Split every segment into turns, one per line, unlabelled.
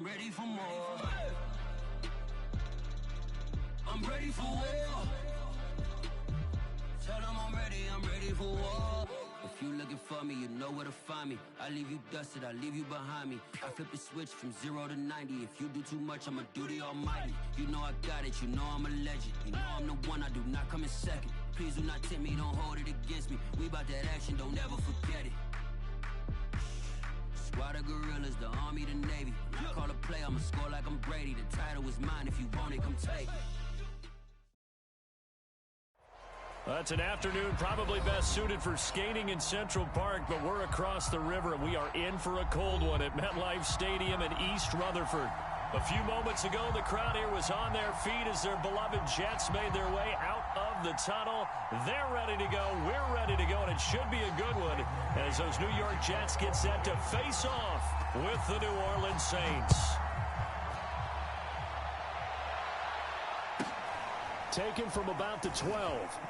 Ready for more. I'm ready for war. Tell them I'm ready for war. If you looking for me, you know where to find me. I leave you dusted, I leave you behind me. I flip the switch from 0 to 90. If you do too much, I'ma do the almighty. You know I got it, you know I'm a legend. You know I'm the one, I do not come in second. Please do not tempt me, don't hold it against me. We about that action, don't ever forget it. Squad of gorillas, the army, the navy. When I call a play, I'ma score like I'm Brady. The title is mine, if you want it, come take it.
That's an afternoon probably best suited for skating in Central Park, but we're across the river and we are in for a cold one at MetLife Stadium in East Rutherford. A few moments ago, the crowd here was on their feet as their beloved Jets made their way out of the tunnel. They're ready to go. We're ready to go, and it should be a good one as those New York Jets get set to face off with the New Orleans Saints. Taken from about the 12.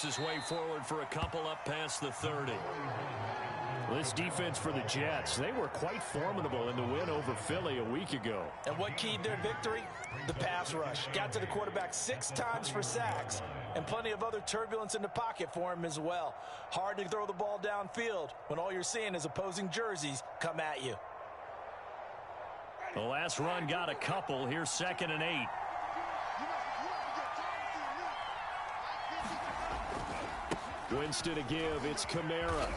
His way forward for a couple up past the 30. This defense for the Jets, they were quite formidable in the win over Philly a week ago.
And what keyed their victory? The pass rush. Got to the quarterback 6 times for sacks, and plenty of other turbulence in the pocket for him as well. Hard to throw the ball downfield when all you're seeing is opposing jerseys come at you.
The last run got a couple. Here's 2nd and 8. Winston to give. It's Kamara.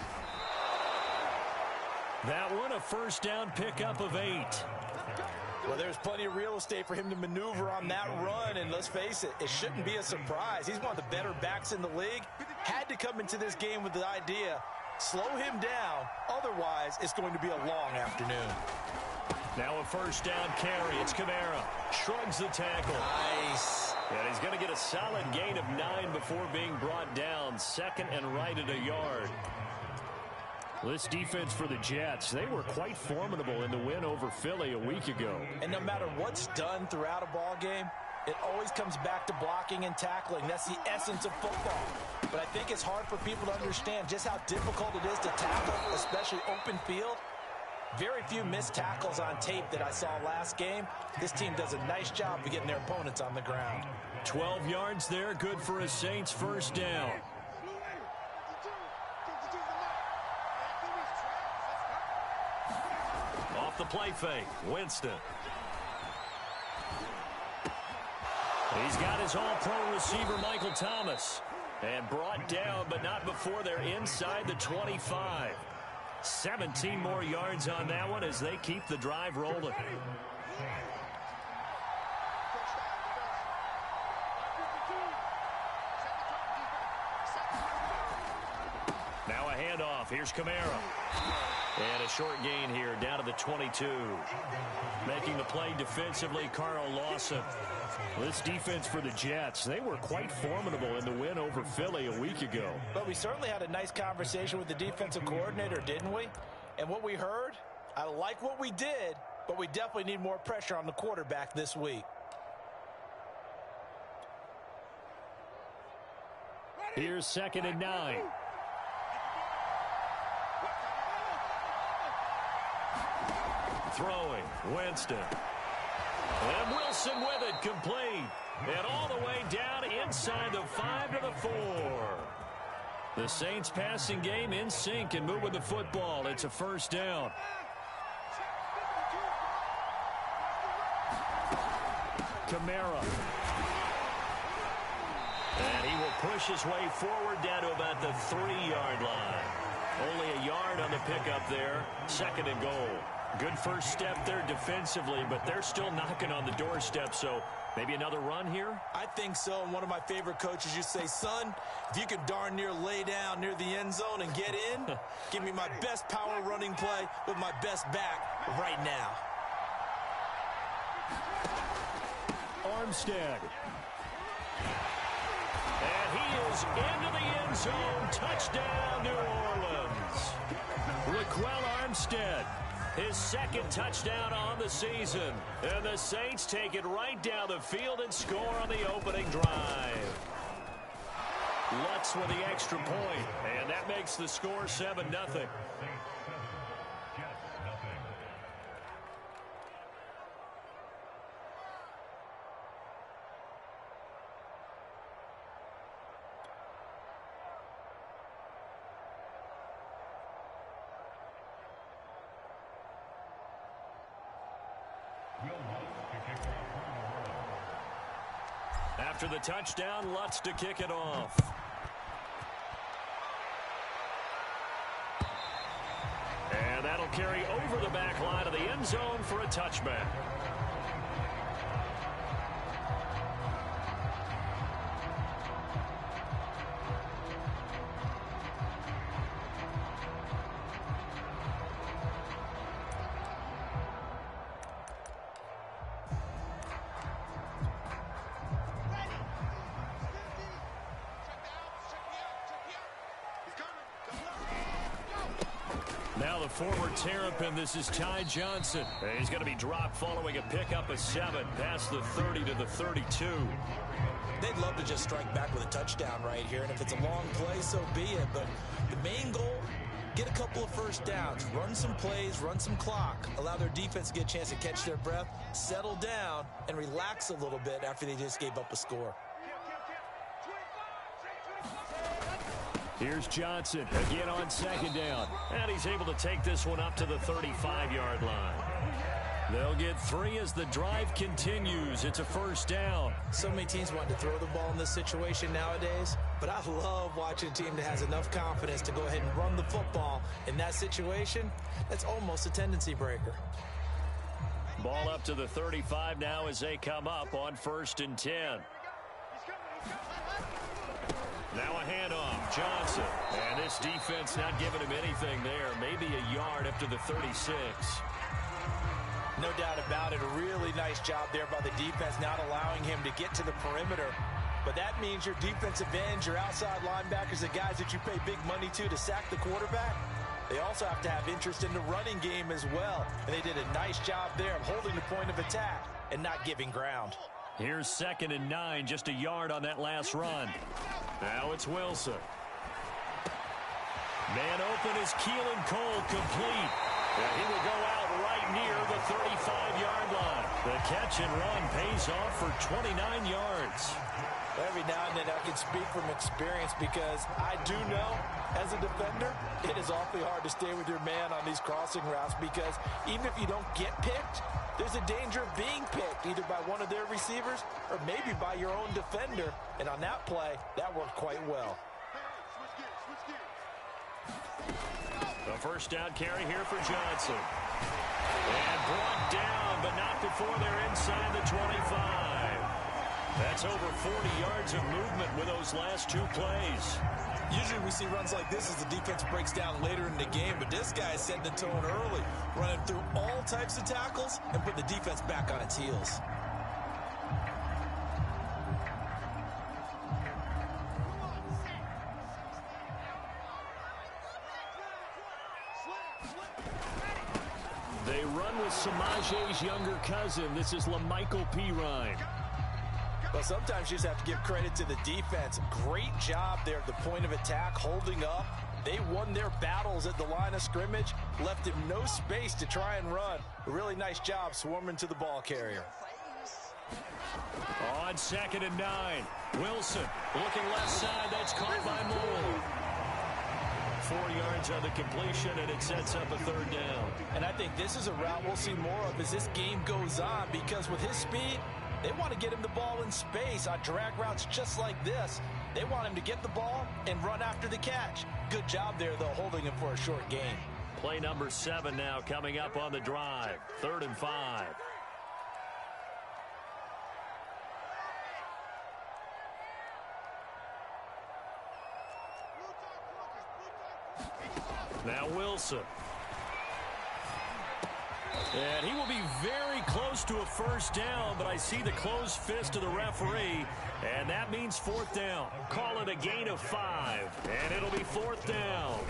That one a first down pickup of 8.
Well, there's plenty of real estate for him to maneuver on that run, and let's face it, it shouldn't be a surprise. He's one of the better backs in the league. Had to come into this game with the idea, slow him down, otherwise it's going to be a long afternoon.
Now a first down carry. It's Kamara. Shrugs the tackle.
Nice.
And he's going to get a solid gain of 9 before being brought down. 2nd and right at a yard. This defense for the Jets, they were quite formidable in the win over Philly a week ago.
And no matter what's done throughout a ball game, it always comes back to blocking and tackling. That's the essence of football. But I think it's hard for people to understand just how difficult it is to tackle, especially open field. Very few missed tackles on tape that I saw last game. This team does a nice job of getting their opponents on the ground.
12 yards there, good for a Saints first down. Off the play fake, Winston. He's got his all-pro receiver, Michael Thomas. And brought down, but not before they're inside the 25. 17 more yards on that one as they keep the drive rolling. Now a handoff. Here's Kamara. And a short gain here down to the 22. Making the play defensively, Carl Lawson. This defense for the Jets, they were quite formidable in the win over Philly a week ago.
But we certainly had a nice conversation with the defensive coordinator, didn't we? And what we heard, I like what we did, but we definitely need more pressure on the quarterback this week.
Here's 2nd and 9. Throwing, Winston. And Wilson with it, complete. And all the way down inside the 5 to the 4. The Saints passing game in sync and moving the football. It's a first down. Kamara. And he will push his way forward down to about the 3-yard line. Only a yard on the pickup there. 2nd and goal. Good first step there defensively, but they're still knocking on the doorstep, so maybe another run here?
I think so, and one of my favorite coaches used to say, son, if you can darn near lay down near the end zone and get in, give me my best power running play with my best back right now.
Armstead. And he is into the end zone. Touchdown, New Orleans. Raquel Armstead, his second touchdown on the season. And the Saints take it right down the field and score on the opening drive. Lutz with the extra point, and that makes the score 7-0. After the touchdown, Lutz to kick it off. And that'll carry over the back line of the end zone for a touchback. Now the former Terrapin, this is Ty Johnson. He's going to be dropped following a pickup of 7 past the 30 to the 32.
They'd love to just strike back with a touchdown right here, and if it's a long play, so be it. But the main goal, get a couple of first downs, run some plays, run some clock, allow their defense to get a chance to catch their breath, settle down, and relax a little bit after they just gave up a score.
Here's Johnson again on second down. And he's able to take this one up to the 35-yard line. They'll get 3 as the drive continues. It's a first down.
So many teams want to throw the ball in this situation nowadays, but I love watching a team that has enough confidence to go ahead and run the football. In that situation, that's almost a tendency breaker.
Ball up to the 35 now as they come up on 1st and 10. Now a handoff, Johnson. And this defense not giving him anything there. Maybe a yard up to the 36.
No doubt about it. A really nice job there by the defense, not allowing him to get to the perimeter. But that means your defensive ends, your outside linebackers, the guys that you pay big money to sack the quarterback, they also have to have interest in the running game as well. And they did a nice job there of holding the point of attack and not giving ground.
Here's 2nd and 9, just a yard on that last run. Now it's Wilson. Man open is Keelan Cole, complete. And he will go out right near the 35-yard line. The catch and run pays off for 29 yards.
Every now and then I can speak from experience because I do know, as a defender, it is awfully hard to stay with your man on these crossing routes because even if you don't get picked, there's a danger of being picked either by one of their receivers or maybe by your own defender. And on that play, that worked quite well.
The first down carry here for Johnson. And brought down, but not before they're inside the 25. That's over 40 yards of movement with those last 2 plays.
Usually we see runs like this as the defense breaks down later in the game, but this guy is setting the tone early, running through all types of tackles and put the defense back on its heels.
They run with Samaje's younger cousin. This is LaMichael Pirine.
Well, sometimes you just have to give credit to the defense. Great job there at the point of attack, holding up. They won their battles at the line of scrimmage, left him no space to try and run. A really nice job swarming to the ball carrier.
On 2nd and 9, Wilson looking left side. That's caught by Moore. 4 yards on the completion, and it sets up a 3rd down.
And I think this is a route we'll see more of as this game goes on because with his speed, they want to get him the ball in space on drag routes just like this. They want him to get the ball and run after the catch. Good job there, though, holding him for a short gain.
Play number 7 now coming up on the drive. 3rd and 5. Now Wilson. And he will be very close to a first down, but I see the closed fist of the referee, and that means 4th down. Call it a gain of 5, and it'll be 4th down.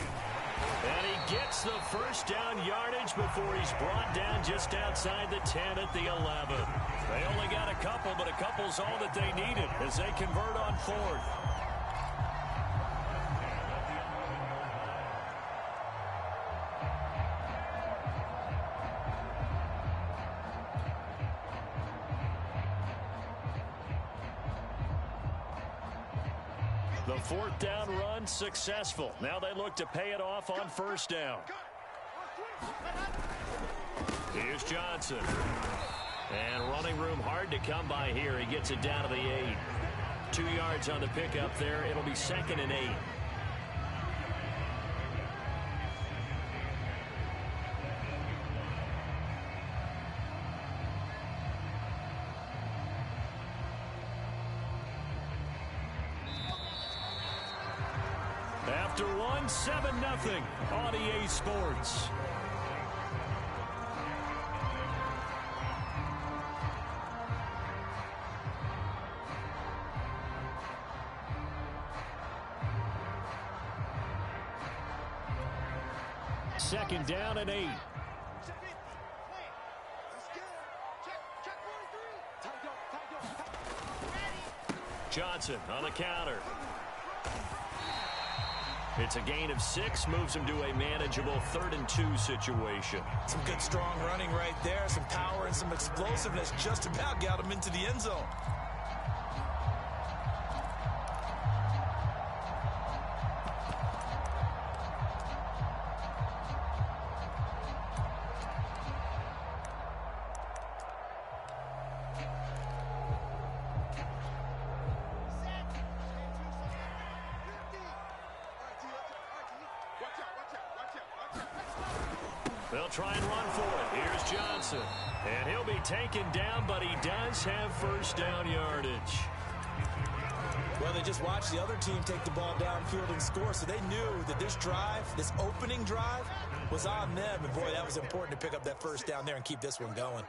And he gets the first down yardage before he's brought down just outside the 10 at the 11. They only got a couple, but a couple's all that they needed as they convert on 4th. The 4th down run successful. Now they look to pay it off on 1st down. Here's Johnson. And running room hard to come by here. He gets it down to the 8. 2 yards on the pickup there. It'll be 2nd and 8. After one, 7-0 on EA Sports. Second down and 8. Johnson on the counter. It's a gain of 6, moves him to a manageable 3rd and 2 situation.
Some good strong running right there, some power and some explosiveness just about got him into the end zone.
They'll try and run for it. Here's Johnson. And he'll be taken down, but he does have first down yardage.
Well, they just watched the other team take the ball downfield and score, so they knew that this drive, this opening drive, was on them. And, boy, that was important to pick up that first down there and keep this one going.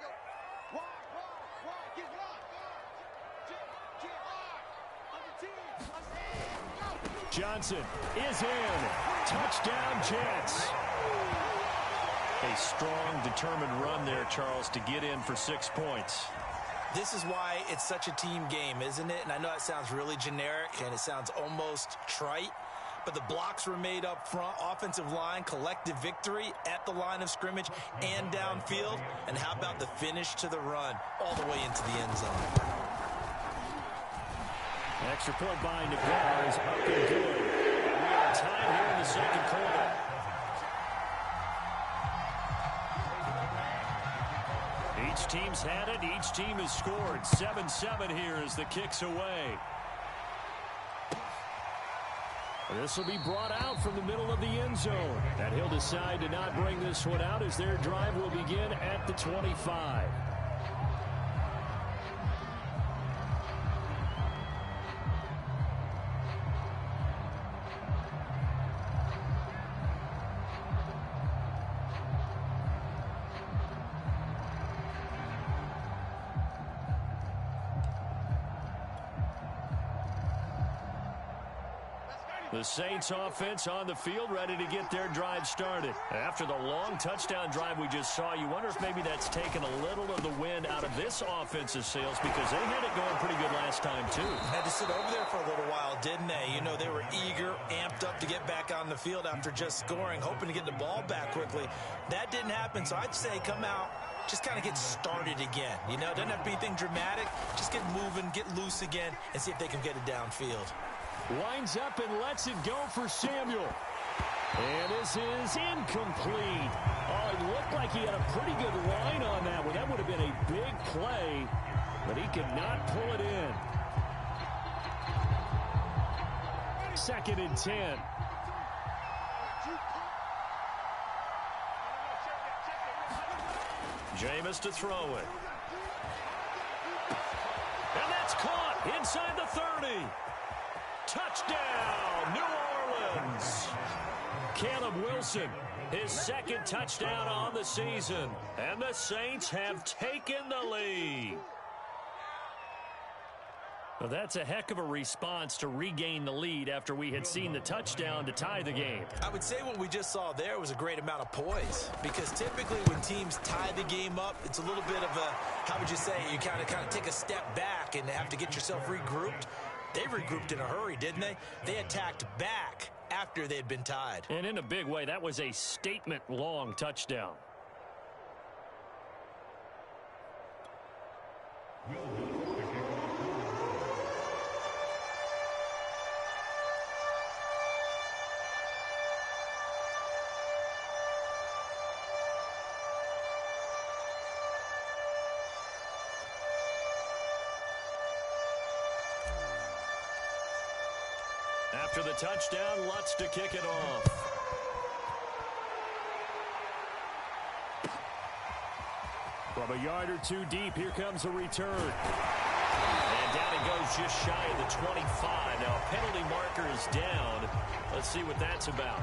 Johnson is in. Touchdown, Jets. A strong, determined run there, Charles, to get in for 6 points.
This is why it's such a team game, isn't it? And I know it sounds really generic and it sounds almost trite, but the blocks were made up front, offensive line, collective victory at the line of scrimmage and downfield. And how about the finish to the run all the way into the end zone?
Extra point by Nagar is up and good. We are tied here in the second quarter. Each team's had it. Each team has scored. 7-7 here as the kick's away. This will be brought out from the middle of the end zone. And he'll decide to not bring this one out as their drive will begin at the 25. The Saints offense on the field, ready to get their drive started. After the long touchdown drive we just saw, you wonder if maybe that's taken a little of the wind out of this offensive sails because they had it going pretty good last time, too.
Had to sit over there for a little while, didn't they? You know, they were eager, amped up to get back on the field after just scoring, hoping to get the ball back quickly. That didn't happen, so I'd say come out, just kind of get started again. You know, it doesn't have to be anything dramatic. Just get moving, get loose again, and see if they can get it downfield.
Winds up and lets it go for Samuel. And this is incomplete. Oh, it looked like he had a pretty good line on that one. That would have been a big play, but he could not pull it in. 2nd and 10. Jameis to throw it. And that's caught inside the 30. Touchdown, New Orleans. Caleb Wilson, his second touchdown on the season. And the Saints have taken the lead. Well, that's a heck of a response to regain the lead after we had seen the touchdown to tie the game.
I would say what we just saw there was a great amount of poise, because typically when teams tie the game up, it's a little bit of a, how would you say, you kind of take a step back and have to get yourself regrouped. They regrouped in a hurry, didn't they? They attacked back after they had been tied.
And in a big way, that was a statement-long touchdown. After the touchdown, Lutz to kick it off. From a yard or two deep, here comes a return. And down it goes just shy of the 25. Now, a penalty marker is down. Let's see what that's about.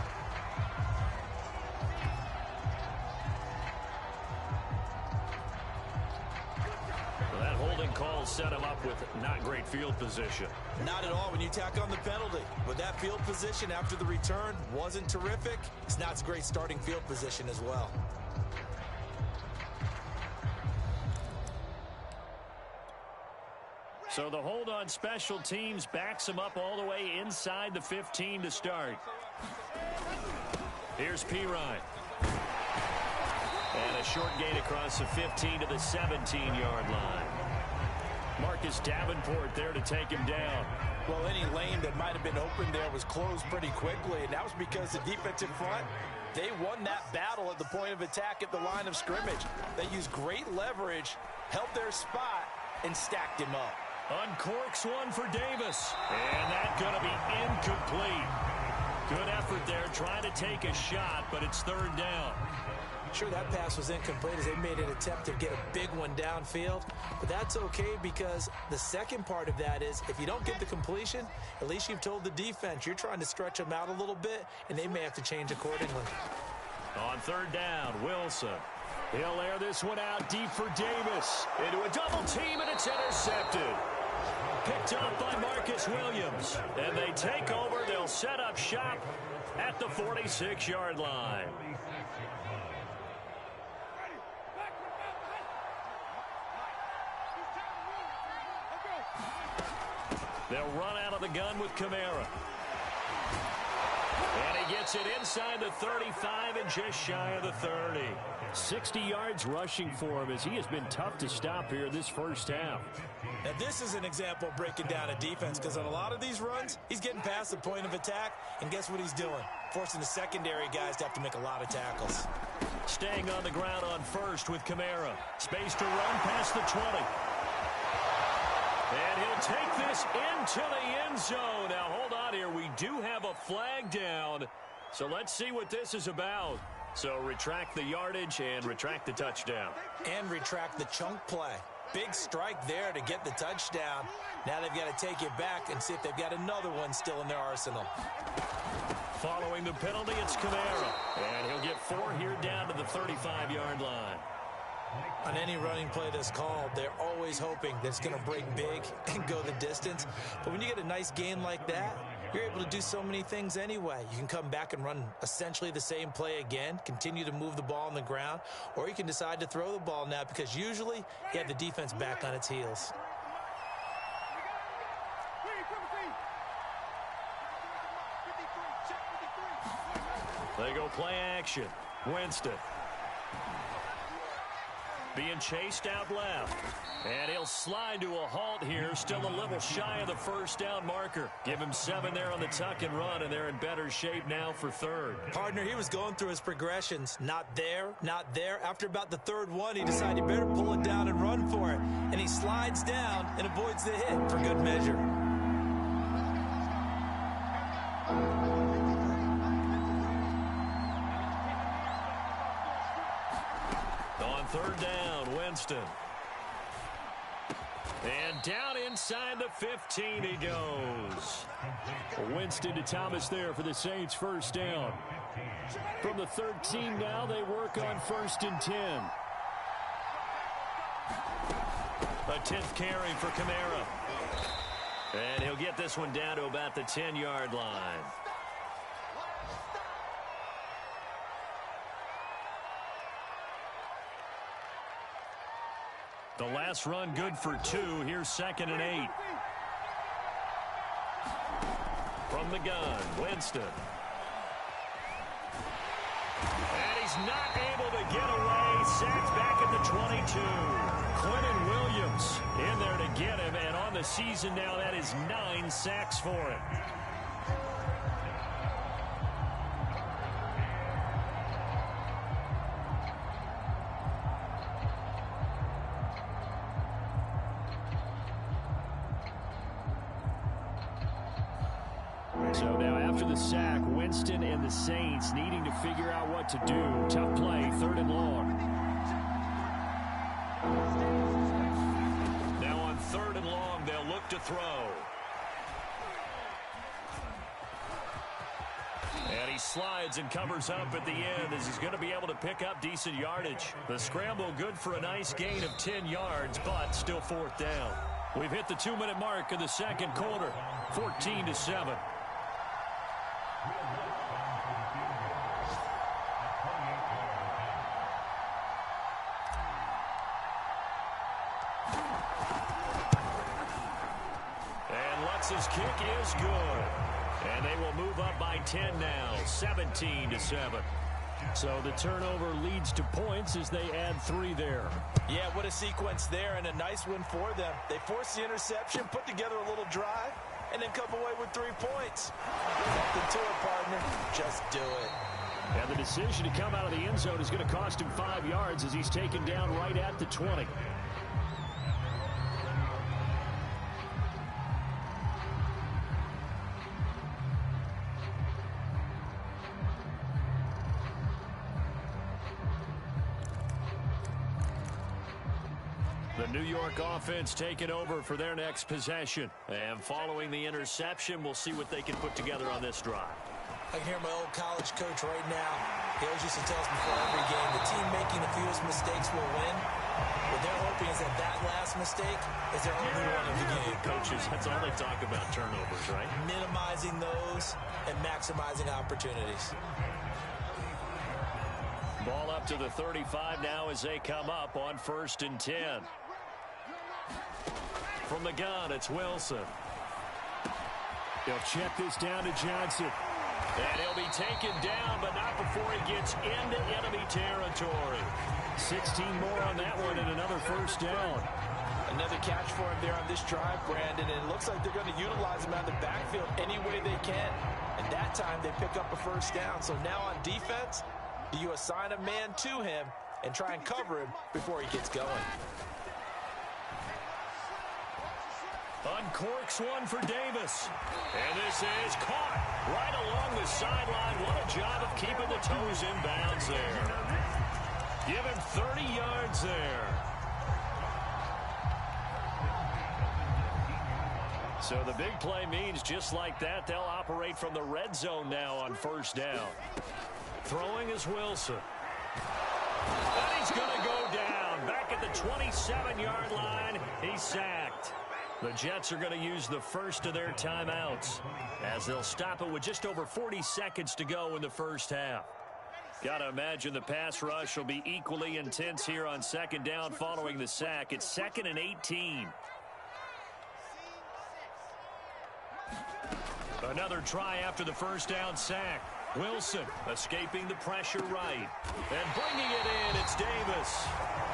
That holding call set him up with not great field position.
Not at all when you tack on the penalty. With that field position after the return wasn't terrific, it's not a great starting field position as well.
So the hold on special teams backs him up all the way inside the 15 to start. Here's Pirine. And a short gain across the 15 to the 17-yard line. Marcus Davenport there to take him down.
Well, any lane that might have been open there was closed pretty quickly, and that was because the defensive front, they won that battle at the point of attack at the line of scrimmage. They used great leverage, held their spot, and stacked him up.
Uncorks one for Davis. And that's going to be incomplete. Good effort there, trying to take a shot, but it's third down.
Sure, that pass was incomplete as they made an attempt to get a big one downfield. But that's okay, because the second part of that is if you don't get the completion, at least you've told the defense you're trying to stretch them out a little bit, and they may have to change accordingly.
On third down, Wilson. He'll air this one out deep for Davis. Into a double team, and it's intercepted. Picked up by Marcus Williams. And they take over. They'll set up shop at the 46-yard line. They'll run out of the gun with Kamara. And he gets it inside the 35 and just shy of the 30. 60 yards rushing for him as he has been tough to stop here this first half.
Now, this is an example of breaking down a defense, because on a lot of these runs, he's getting past the point of attack, and guess what he's doing? Forcing the secondary guys to have to make a lot of tackles.
Staying on the ground on first with Kamara. Space to run past the 20. And he'll take this into the end zone. Now, hold on here. We do have a flag down. So let's see what this is about. So retract the yardage and retract the touchdown.
And retract the chunk play. Big strike there to get the touchdown. Now they've got to take it back and see if they've got another one still in their arsenal.
Following the penalty, it's Kamara. And he'll get 4 here down to the 35-yard line.
On any running play that's called, they're always hoping that it's going to break big and go the distance. But when you get a nice gain like that, you're able to do so many things anyway. You can come back and run essentially the same play again, continue to move the ball on the ground, or you can decide to throw the ball now, because usually you have the defense back on its heels.
They go play action. Winston. Being chased out left. And he'll slide to a halt here. Still a little shy of the first down marker. Give him 7 there on the tuck and run, and they're in better shape now for third.
Partner, he was going through his progressions. Not there, not there. After about the third one, he decided he better pull it down and run for it. And he slides down and avoids the hit for good measure.
third down, Winston. And down inside the 15 he goes. Winston to Thomas there for the Saints' first down. From the 13 now, they work on 1st and 10. A 10th carry for Kamara. And he'll get this one down to about the 10-yard line. The last run good for 2. Here's 2nd and 8. From the gun, Winston. And he's not able to get away. Sacked back at the 22. Quentin Williams in there to get him. And on the season now, that is 9 sacks for him. So now after the sack, Winston and the Saints needing to figure out what to do. Tough play, 3rd and long. Now on 3rd and long, they'll look to throw. And he slides and covers up at the end as he's going to be able to pick up decent yardage. The scramble good for a nice gain of 10 yards, but still 4th down. We've hit the 2-minute mark of the second quarter, 14-7. His kick is good. And they will move up by 10 now, 17-7. So the turnover leads to points as they add 3 there.
Yeah, what a sequence there, and a nice win for them. They force the interception, put together a little drive, and then come away with 3 points. Nothing to it, partner. Just do it.
And the decision to come out of the end zone is going to cost him 5 yards as he's taken down right at the 20. The New York offense taking over for their next possession. And following the interception, we'll see what they can put together on this drive.
I can hear my old college coach right now. He always used to tell us before every game, the team making the fewest mistakes will win. What they're hoping is that last mistake is their only one of the game.
Coaches, that's all they talk about, turnovers, right?
Minimizing those and maximizing opportunities.
Ball up to the 35 now as they come up on 1st and 10. From the gun, it's Wilson. He'll check this down to Johnson. And he'll be taken down, but not before he gets into enemy territory. 16 more on that one and another 1st down.
Another catch for him there on this drive, Brandon. And it looks like they're going to utilize him out of the backfield any way they can. And that time they pick up a 1st down. So now on defense, do you assign a man to him and try and cover him before he gets going?
Uncorks one for Davis. And this is caught right along the sideline. What a job of keeping the toes in bounds there. Give him 30 yards there. So the big play means just like that, they'll operate from the red zone now on 1st down. Throwing is Wilson. And he's going to go down. Back at the 27-yard line, he's sacked. The Jets are going to use the first of their timeouts as they'll stop it with just over 40 seconds to go in the first half. Got to imagine the pass rush will be equally intense here on 2nd down following the sack. It's 2nd and 18. Another try after the 1st down sack. Wilson escaping the pressure right. And bringing it in, it's Davis.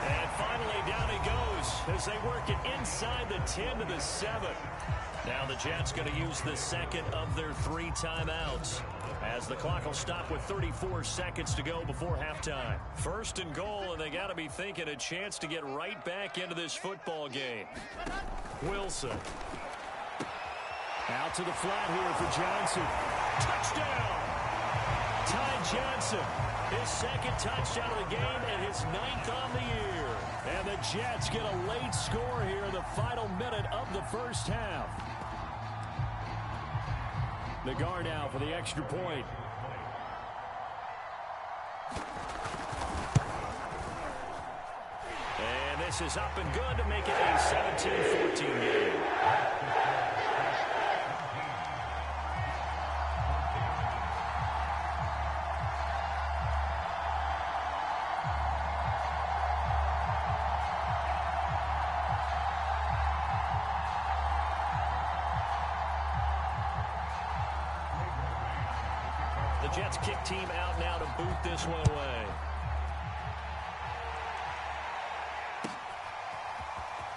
And finally down he goes as they work it inside the 10 to the 7. Now the Jets going to use the 2nd of their 3 timeouts as the clock will stop with 34 seconds to go before halftime. 1st and goal, and they got to be thinking a chance to get right back into this football game. Wilson. Out to the flat here for Johnson. Touchdown! Ty Johnson, his second touchdown of the game and his 9th on the year. And the Jets get a late score here in the final minute of the first half. The guard now for the extra point. And this is up and good to make it a 17-14 game. The Jets kick team out now to boot this one away.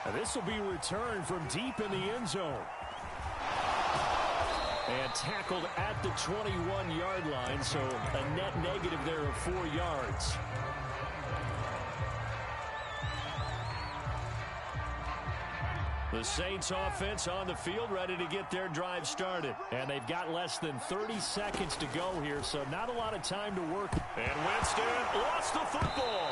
And this will be returned from deep in the end zone. And tackled at the 21-yard line, so a net negative there of 4 yards. The Saints offense on the field ready to get their drive started. And they've got less than 30 seconds to go here, so not a lot of time to work. And Winston lost the football.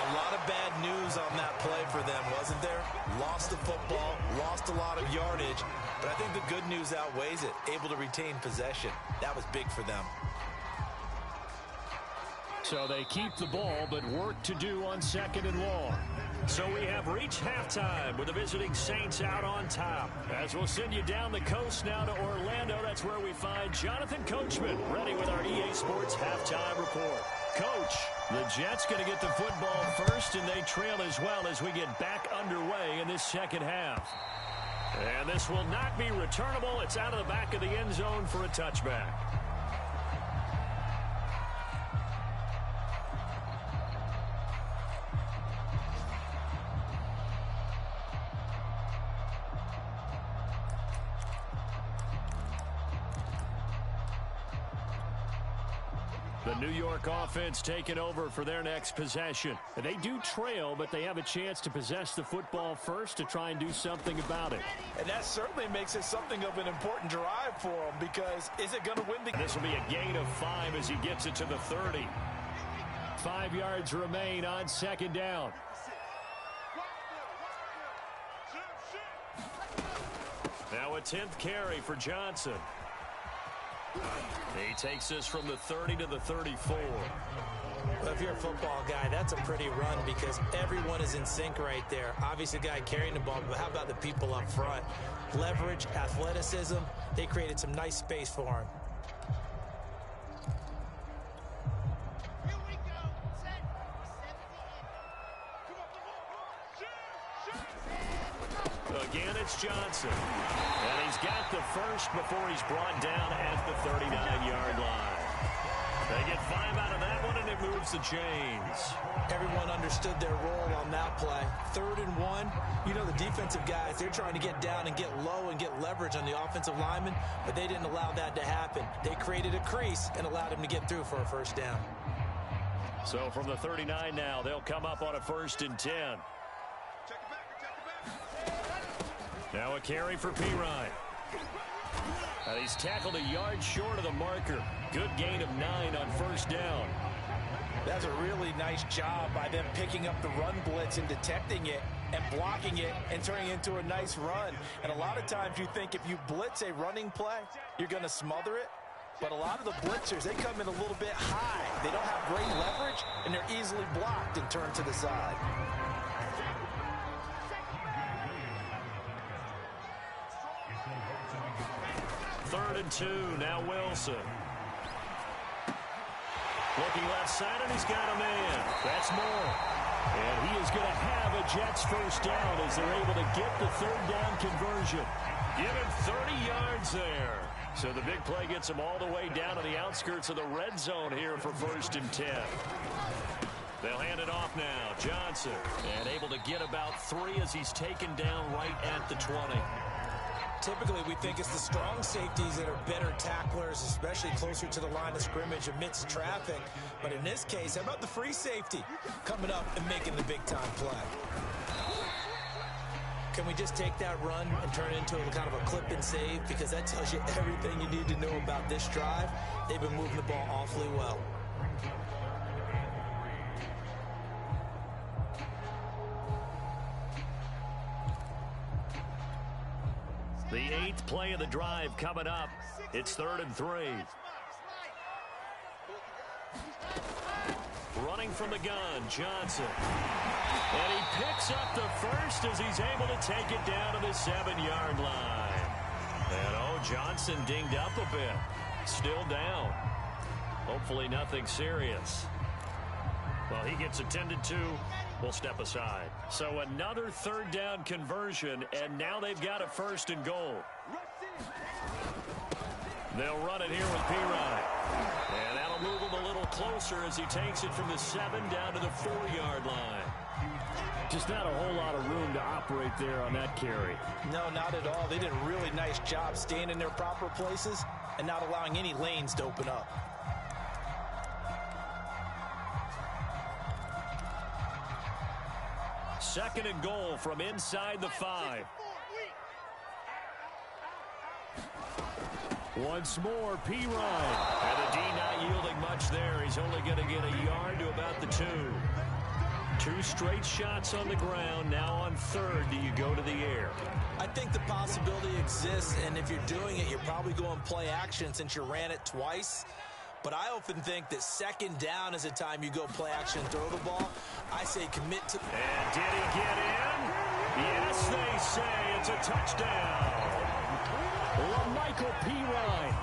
A lot of bad news on that play for them, wasn't there? Lost the football, lost a lot of yardage, but I think the good news outweighs it. Able to retain possession. That was big for them.
So they keep the ball, but work to do on 2nd and long. So we have reached halftime with the visiting Saints out on top. As we'll send you down the coast now to Orlando, that's where we find Jonathan Coachman ready with our EA Sports halftime report. Coach, the Jets going to get the football first, and they trail as well as we get back underway in this second half. And this will not be returnable. It's out of the back of the end zone for a touchback. The New York offense taking over for their next possession. They do trail, but they have a chance to possess the football first to try and do something about it.
And that certainly makes it something of an important drive for them, because is it going to win the...
This will be a gain of 5 as he gets it to the 30. 5 yards remain on 2nd down. Now a 10th carry for Johnson. He takes this from the 30 to the 34.
Well, if you're a football guy, that's a pretty run because everyone is in sync right there. Obviously, the guy carrying the ball, but how about the people up front? Leverage, athleticism, they created some nice space for him.
Again, it's Johnson. And he's got the first before he's brought down at the 39-yard line. They get 5 out of that one, and it moves the chains.
Everyone understood their role on that play. 3rd and 1. You know, the defensive guys, they're trying to get down and get low and get leverage on the offensive lineman, but they didn't allow that to happen. They created a crease and allowed him to get through for a first down.
So from the 39 now, they'll come up on a 1st and 10. Now a carry for Pirine. And he's tackled a yard short of the marker. Good gain of 9 on 1st down.
That's a really nice job by them picking up the run blitz and detecting it and blocking it and turning it into a nice run. And a lot of times you think if you blitz a running play, you're going to smother it. But a lot of the blitzers, they come in a little bit high. They don't have great leverage, and they're easily blocked and turned to the side.
Third and 2, now Wilson. Looking left side, and he's got a man. That's Moore. And he is going to have a Jets first down as they're able to get the 3rd down conversion. Give him 30 yards there. So the big play gets him all the way down to the outskirts of the red zone here for 1st and 10. They'll hand it off now. Johnson, and able to get about 3 as he's taken down right at the 20.
Typically, we think it's the strong safeties that are better tacklers, especially closer to the line of scrimmage amidst traffic. But in this case, how about the free safety coming up and making the big-time play? Can we just take that run and turn it into kind of a clip and save? Because that tells you everything you need to know about this drive. They've been moving the ball awfully well.
The 8th play of the drive coming up. It's 3rd and 3. Running from the gun, Johnson. And he picks up the first as he's able to take it down to the 7-yard line. And Johnson dinged up a bit. Still down. Hopefully nothing serious. Well, he gets attended to. We'll step aside. So another 3rd down conversion, and now they've got a 1st and goal. They'll run it here with Pirine. And that'll move him a little closer as he takes it from the 7 down to the 4-yard line. Just not a whole lot of room to operate there on that carry.
No, not at all. They did a really nice job staying in their proper places and not allowing any lanes to open up.
Second and goal from inside the 5. Once more, Pirine. And the D not yielding much there. He's only going to get a yard to about the 2. 2 straight shots on the ground. Now on 3rd, do you go to the air?
I think the possibility exists, and if you're doing it, you're probably going play action since you ran it twice. But I often think that 2nd down is the time you go play action and throw the ball. I say commit to...
And did he get in? Yes, they say it's a touchdown. Michael Pirine,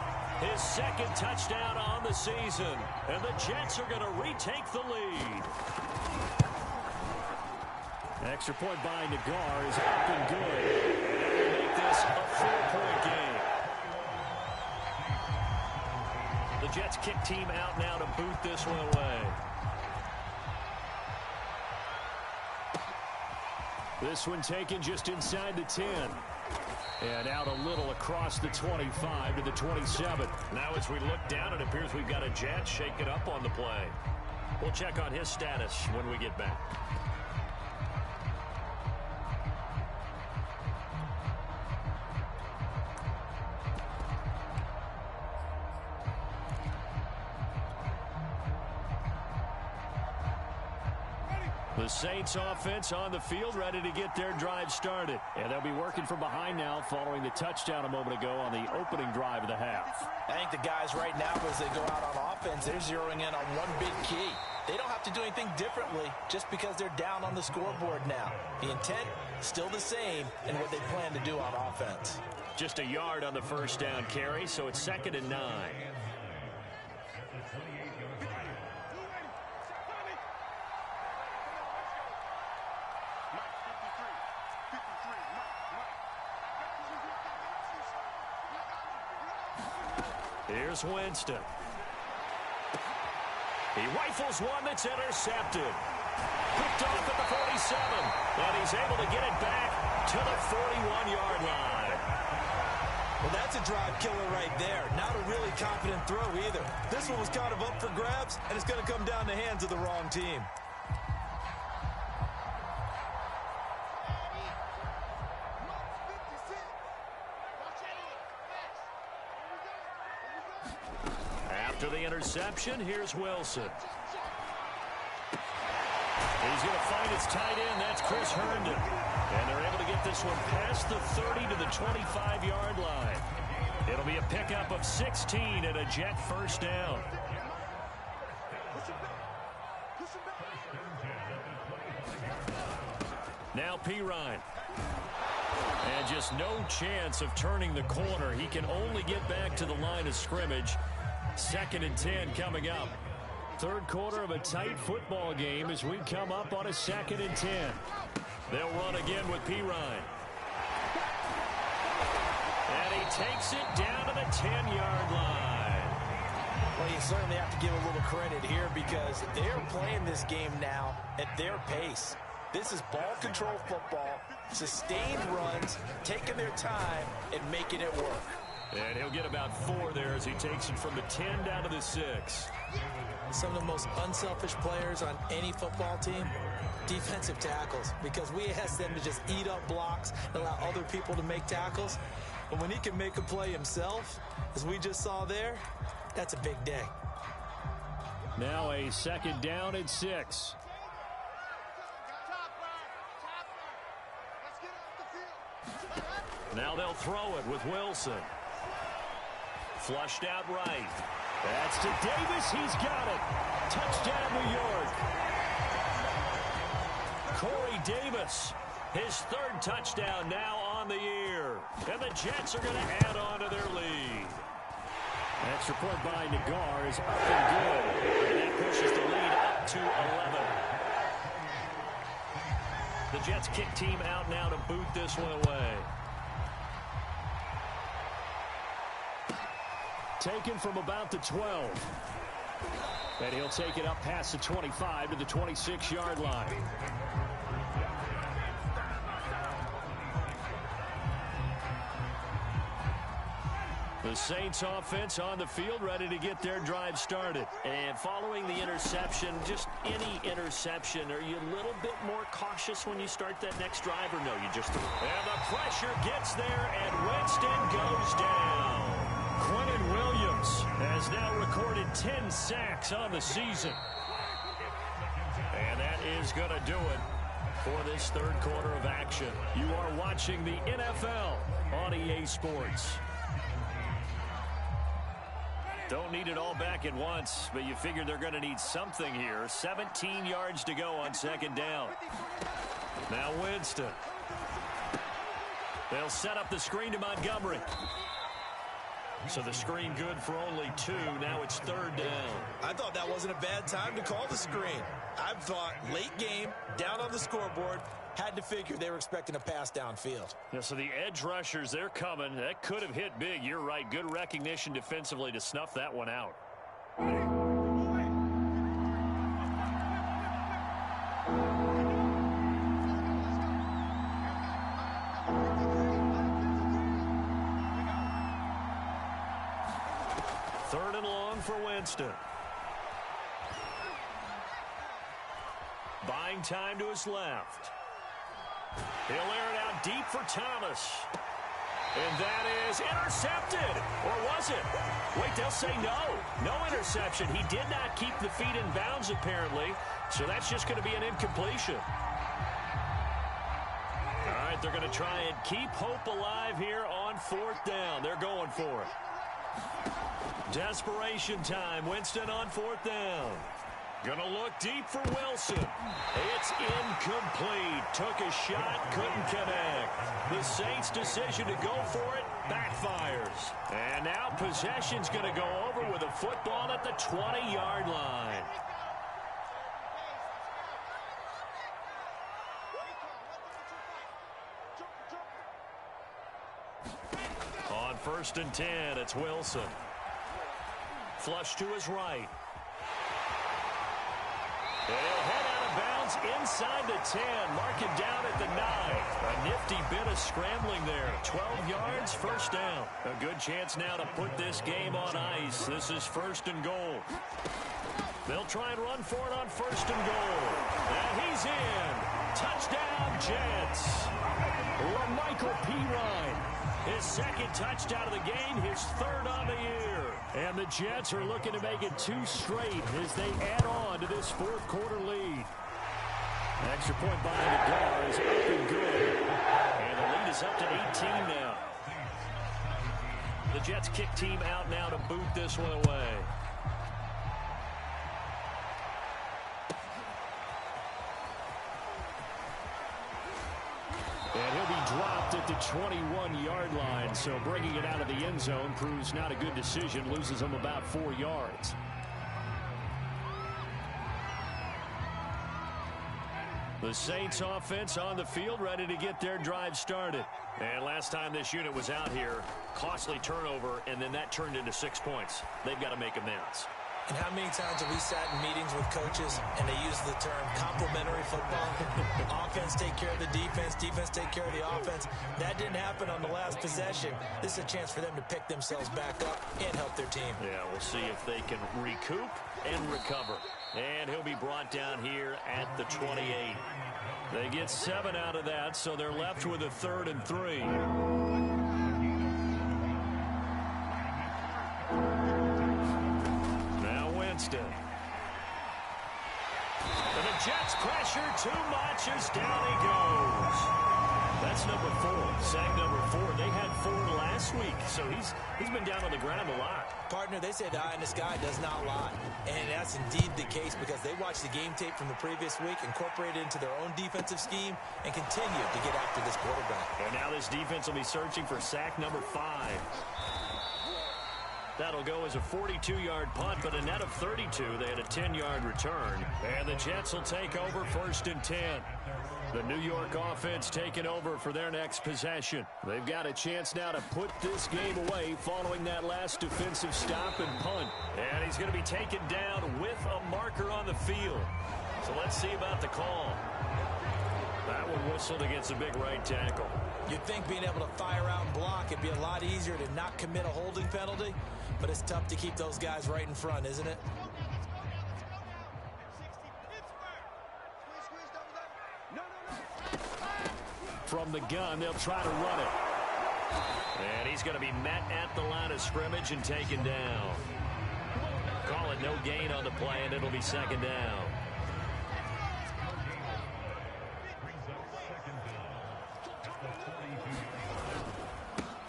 his 2nd touchdown on the season. And the Jets are going to retake the lead. Extra point by Nagar is up and good. And they'll make this a 4-point game. The Jets kick team out now to boot this one away. This one taken just inside the 10. And out a little across the 25 to the 27. Now as we look down, it appears we've got a Jet shaken up on the play. We'll check on his status when we get back. The Saints offense on the field, ready to get their drive started. And they'll be working from behind now following the touchdown a moment ago on the opening drive of the half.
I think the guys right now, as they go out on offense, they're zeroing in on one big key. They don't have to do anything differently just because they're down on the scoreboard now. The intent, still the same in what they plan to do on offense.
Just a yard on the 1st down carry, so it's 2nd and 9. Here's Winston. He rifles one that's intercepted. Picked off at the 47. And he's able to get it back to the 41-yard line.
Well, that's a drive killer right there. Not a really confident throw either. This one was kind of up for grabs, and it's going to come down the hands of the wrong team.
After the interception, here's Wilson. He's going to find his tight end. That's Chris Herndon. And they're able to get this one past the 30 to the 25-yard line. It'll be a pickup of 16 and a Jet 1st down. Now Pirine. And just no chance of turning the corner. He can only get back to the line of scrimmage. 2nd and 10 coming up. 3rd quarter of a tight football game as we come up on a 2nd and 10. They'll run again with Pirine. And he takes it down to the 10-yard line.
Well, you certainly have to give a little credit here because they're playing this game now at their pace. This is ball control football, sustained runs, taking their time and making it work.
And he'll get about 4 there as he takes it from the 10 down to the 6.
some of the most unselfish players on any football team? Defensive tackles, because we ask them to just eat up blocks and allow other people to make tackles. But when he can make a play himself, as we just saw there, that's a big day.
Now a second down and 6. Now they'll throw it with Wilson. Flushed out right. That's to Davis. He's got it. Touchdown, New York. Corey Davis, his third touchdown now on the year. And the Jets are going to add on to their lead. Extra point by Nagar is up and good. And that pushes the lead up to 11. The Jets kick team out now to boot this one away. Taken from about the 12. And he'll take it up past the 25 to the 26-yard line. The Saints offense on the field, ready to get their drive started.
And following the interception, just any interception, are you a little bit more cautious when you start that next drive, or no, you just...
And the pressure gets there, and Winston goes down. Quentin Williams has now recorded 10 sacks on the season. And that is going to do it for this third quarter of action. You are watching the NFL on EA Sports. Don't need it all back at once, but you figure they're going to need something here. 17 yards to go on second down. Now Winston. They'll set up the screen to Montgomery. So the screen good for only 2. Now it's third down.
I thought that wasn't a bad time to call the screen. I thought late game, down on the scoreboard, had to figure they were expecting a pass downfield.
Yeah, so the edge rushers, they're coming. That could have hit big. You're right. Good recognition defensively to snuff that one out. Third and long for Winston. Buying time to his left. He'll air it out deep for Thomas. And that is intercepted. Or was it? Wait, they'll say no. No interception. He did not keep the feet in bounds, apparently. So that's just going to be an incompletion. All right, they're going to try and keep hope alive here on fourth down. They're going for it. Desperation time. Winston on fourth down. Gonna look deep for Wilson. It's incomplete. Took a shot, couldn't connect. The Saints' decision to go for it backfires. And now possession's gonna go over with a football at the 20-yard line. On first and 10, it's Wilson. Flush to his right. And he'll head out of bounds inside the 10. Mark it down at the 9. A nifty bit of scrambling there. 12 yards, first down. A good chance now to put this game on ice. This is first and goal. They'll try and run for it on first and goal. And he's in. Touchdown, Jets. Michael Pirine. His second touchdown of the game, his third on the year. And the Jets are looking to make it 2 straight as they add on to this fourth quarter lead. Extra point by Nagar is up and good. And the lead is up to 18 now. The Jets kick team out now to boot this one away. And he'll be dropped at the 21-yard line, so bringing it out of the end zone proves not a good decision, loses him about 4 yards. The Saints offense on the field, ready to get their drive started. And last time this unit was out here, costly turnover, and then that turned into 6 points. They've got to make amends.
And how many times have we sat in meetings with coaches and they use the term complementary football? Offense take care of the defense, defense take care of the offense. That didn't happen on the last possession. This is a chance for them to pick themselves back up and help their team.
Yeah, we'll see if they can recoup and recover. And he'll be brought down here at the 28. They get 7 out of that, so they're left with a 3rd and 3. Winston. And the Jets pressure too much as down he goes. That's number 4. Sack number 4. They had 4 last week, so he's been down on the ground a lot.
Partner, they say the eye in the sky does not lie. And that's indeed the case because they watched the game tape from the previous week, incorporated it into their own defensive scheme, and continue to get after this quarterback.
And now this defense will be searching for sack number 5. That'll go as a 42-yard punt, but a net of 32. They had a 10-yard return. And the Jets will take over 1st and 10. The New York offense taking over for their next possession. They've got a chance now to put this game away following that last defensive stop and punt. And he's going to be taken down with a marker on the field. So let's see about the call. That one whistled against a big right tackle.
You'd think being able to fire out and block, it'd be a lot easier to not commit a holding penalty, but it's tough to keep those guys right in front, isn't it?
From the gun, they'll try to run it. And he's going to be met at the line of scrimmage and taken down. Call it no gain on the play, and it'll be 2nd down.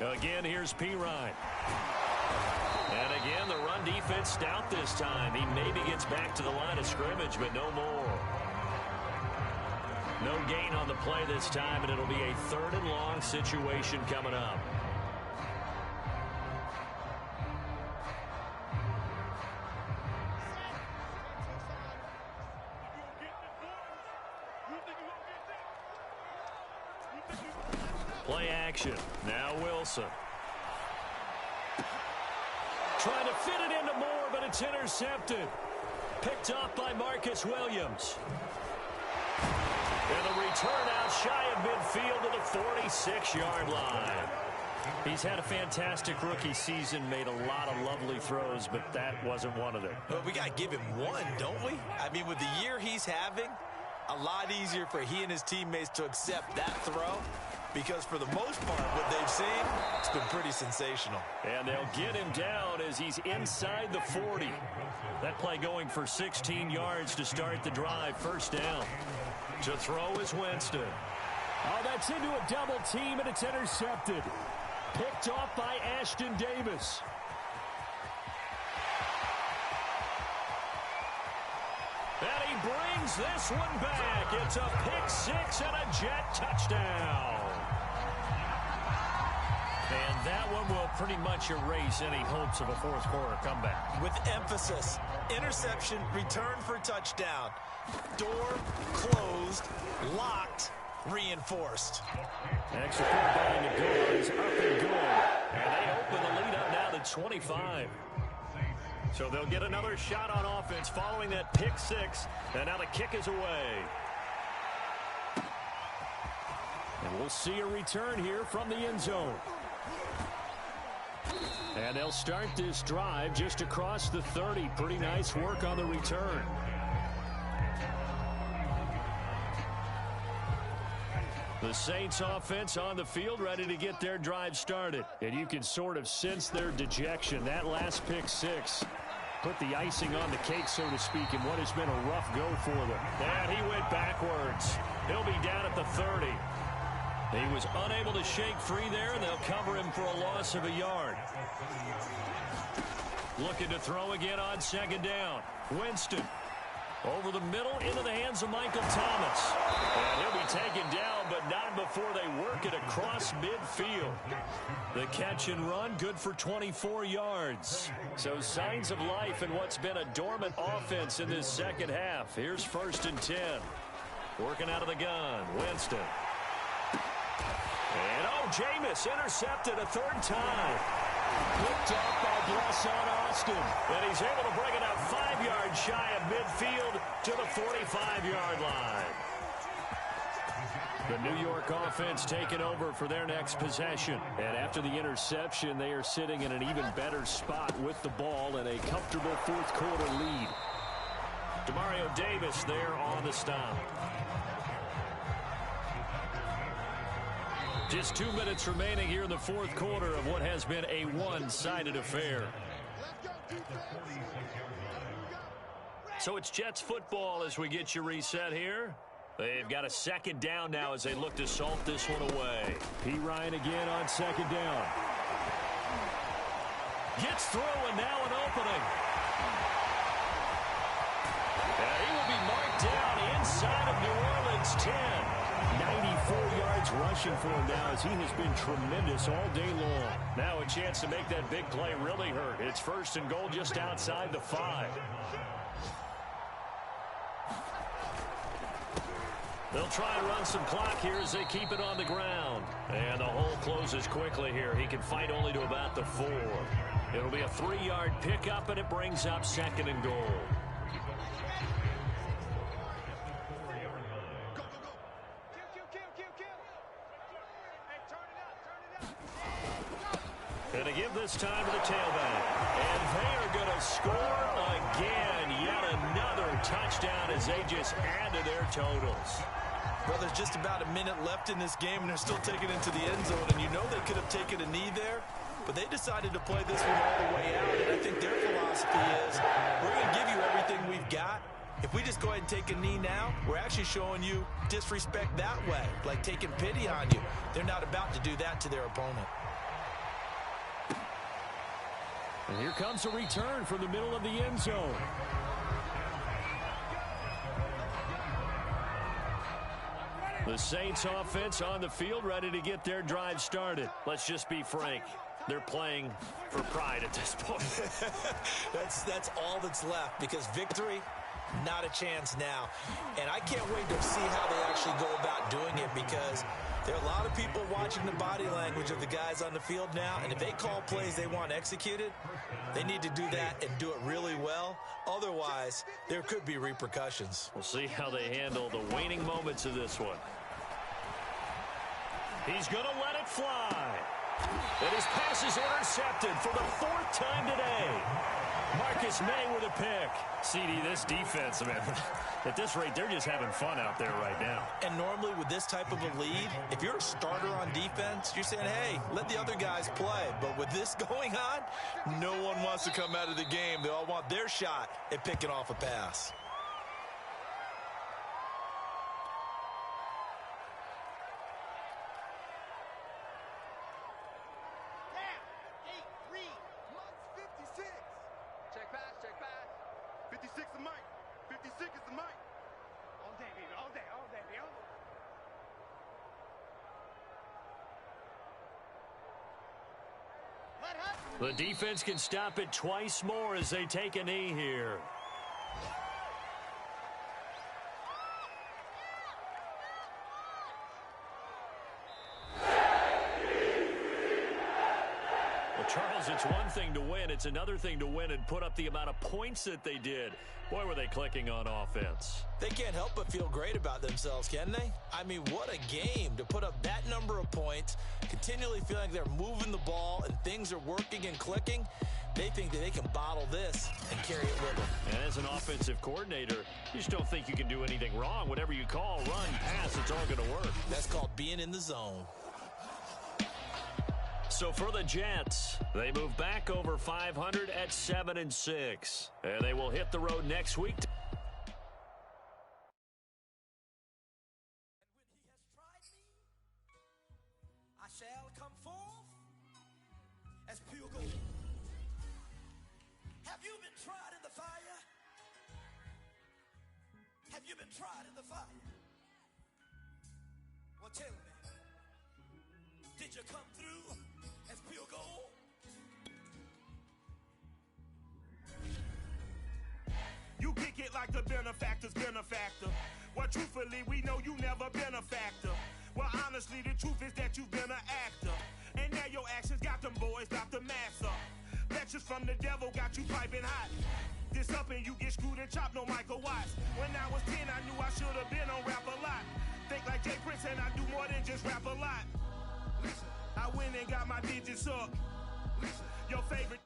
Again, here's Pirine. And again, the run defense stout this time. He maybe gets back to the line of scrimmage, but no more. No gain on the play this time, and it'll be a 3rd and long situation coming up. Play action. Now Wilson. Trying to fit it into Moore, but it's intercepted. Picked off by Marcus Williams. And the return out shy of midfield to the 46-yard line. He's had a fantastic rookie season, made a lot of lovely throws, but that wasn't one of them.
Well, we got to give him one, don't we? I mean, with the year he's having, a lot easier for he and his teammates to accept that throw. Because for the most part, what they've seen, it's been pretty sensational.
And they'll get him down as he's inside the 40. That play going for 16 yards to start the drive. 1st down. To throw is Winston. Oh, that's into a double team, and it's intercepted. Picked off by Ashton Davis. And he brings this one back. It's a pick 6 and a Jet touchdown. And that one will pretty much erase any hopes of a 4th quarter comeback.
With emphasis, interception, return for touchdown. Door closed, locked, reinforced.
Extra point by the goal is up and good. And they open the lead up now to 25. So they'll get another shot on offense following that pick 6. And now the kick is away. And we'll see a return here from the end zone. And they'll start this drive just across the 30. Pretty nice work on the return. The Saints offense on the field ready to get their drive started. And you can sort of sense their dejection. That last pick 6 put the icing on the cake, so to speak, in what has been a rough go for them. And he went backwards. He'll be down at the 30. He was unable to shake free there, and they'll cover him for a loss of a yard. Looking to throw again on 2nd down. Winston over the middle into the hands of Michael Thomas. And he'll be taken down, but not before they work it across midfield. The catch and run, good for 24 yards. So signs of life in what's been a dormant offense in this 2nd half. Here's 1st and 10. Working out of the gun, Winston. And, Jameis intercepted a 3rd time. Picked off by Blesson Austin. And he's able to bring it up midfield to the 45-yard line. The New York offense taking over for their next possession. And after the interception, they are sitting in an even better spot with the ball and a comfortable fourth-quarter lead. Demario Davis there on the stop. Just 2 minutes remaining here in the fourth quarter of what has been a one-sided affair. So it's Jets football as we get you reset here. They've got a second down now as they look to salt this one away. P. Ryan again on second down. Gets through and now an opening. And he will be marked down inside of New Orleans 10. 94 yards rushing for him now as he has been tremendous all day long. Now a chance to make that big play really hurt. It's first and goal just outside the 5. They'll try and run some clock here as they keep it on the ground. And the hole closes quickly here. He can fight only to about the 4. It'll be a 3-yard pickup, and it brings up second and goal. And to give this time to the tailback. And they are going to score again. Yet another touchdown as they just add to their totals.
Well, there's just about a minute left in this game, and they're still taking it to the end zone. And you know they could have taken a knee there, but they decided to play this one all the way out. And I think their philosophy is, we're going to give you everything we've got. If we just go ahead and take a knee now, we're actually showing you disrespect that way, like taking pity on you. They're not about to do that to their opponent.
And here comes a return from the middle of the end zone. The Saints offense on the field ready to get their drive started. Let's just be frank. They're playing for pride at this point.
That's all that's left, because victory, not a chance now. And I can't wait to see how they actually go about doing it, because there are a lot of people watching the body language of the guys on the field now, and if they call plays they want executed, they need to do that and do it really well. Otherwise, there could be repercussions.
We'll see how they handle the waning moments of this one. He's going to let it fly. And his pass is intercepted for the 4th time today. Marcus May with a pick. CD, this defense, man, at this rate, they're just having fun out there right now.
And normally with this type of a lead, if you're a starter on defense, you're saying, hey, let the other guys play. But with this going on, no one wants to come out of the game. They all want their shot at picking off a pass.
The defense can stop it twice more as they take a knee here. Well, Charles, it's one thing to win. It's another thing to win and put up the amount of points that they did. Boy, were they clicking on offense.
They can't help but feel great about themselves, can they? I mean, what a game to put up that number of points, continually feeling like they're moving the ball and things are working and clicking. They think that they can bottle this and carry it with them.
And as an offensive coordinator, you just don't think you can do anything wrong. Whatever you call, run, pass, it's all going to work.
That's called being in the zone.
So for the Jets, they move back over 500 at 7-6. And they will hit the road next week.
I shall come forth as pure gold. Have you been tried in the fire? Have you been tried in the fire? Well, tell me, did you come through as pure gold?
You kick it like the benefactor's benefactor. Well, truthfully, we know you never been a factor. Well, honestly, the truth is that you've been an actor. And now your actions got them boys about to mass up. Lectures from the devil got you piping hot. This up and you get screwed and chopped, no Mike and I do more than just rap a lot. I went and got my digits up. Your favorite